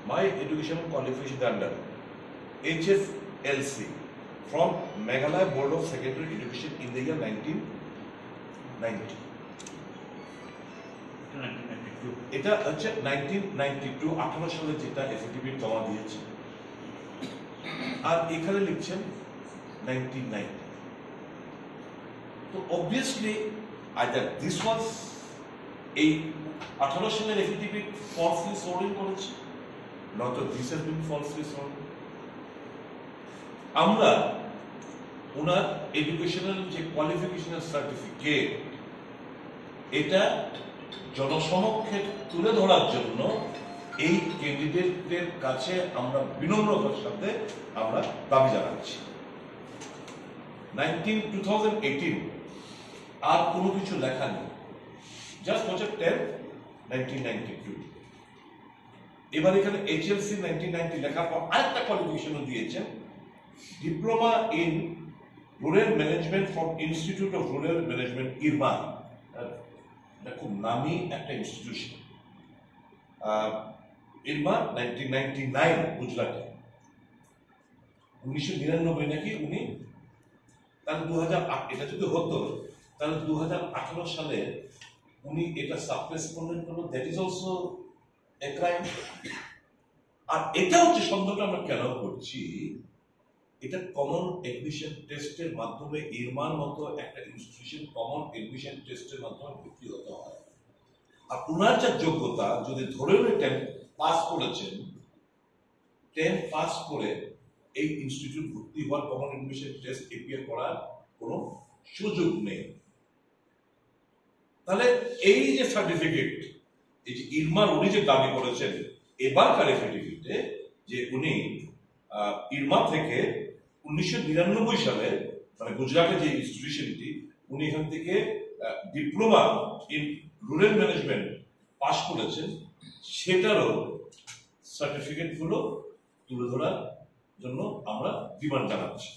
my educational qualification under HSLC from Meghalaya Board of Secondary Education in the year 1990. এটা হচ্ছে 1992 18 সালে যেটা affidavit জমা দিয়েছে, আর এখানে লিখছেন 1990. তো অবভিয়াসলি আইদার দিস ওয়াজ এই 18 সালের এফিডেভিট ফলসলি সোর্ডিং করেছে, নয়তো দিস হ্যাজ বিন ফলসলি সোর্ডিং। আমরা ওনার এডুকেশনাল যে কোয়ালিফিকেশনাল সার্টিফিকেট এটা জনসমক্ষে তুলে ধরার জন্য এই ক্যান্ডিডেটদের কাছে আমরা বিনম্রতার সাথে আমরা দাবি জানাচ্ছি। 2018 আর কোনো কিছু লেখা নেই, জাস্ট হচ্ছে 10/1992। এবার এখানে HLC 1990 লেখার পর আরেকটা কোয়ালিফিকেশনও দিয়েছেন, diploma in rural management from institute of rural management Irma. এটা খুব নামি একটা ইনস্টিটিউশন, ইরমা 1999 গুজরাটে। 1999 নাকি উনি, তাহলে 2008 এটা যদি হতো তাহলে 2018 সালে উনি এটা সাপ্রেস করলেন কেন? That is also a crime. আর এটা হচ্ছে সন্দেহটা আমরা কেন করছি, এটা কমন এডমিশন টেস্টের মাধ্যমে ইরমার মতো একটা ইনস্টিটিউশন কমন এডমিশন টেস্টের মাধ্যমে ভর্তি হতে হয়। আর ওনার যা যোগ্যতা, যদি ধরে 10 পাস করেছেন, 10 পাস করে এই ইনস্টিটিউট ভর্তি হওয়ার কমন এডমিশন টেস্ট এপিয়ার করার কোনো সুযোগ নেই। তাহলে এই যে সার্টিফিকেট, এই যে ইরমার উনি যে দাবি করেছেন এবারকার এফিডেভিটে যে উনি ইরমা থেকে 1999 সালে, মানে গুজরাটের যে ইনস্টিটিউশনটি, উনি এখান থেকে diploma in rural management pass করেছেন, সেটারও সার্টিফিকেট গুলো তুলে ধরার জন্য আমরা ডিমান্ড জানাচ্ছি।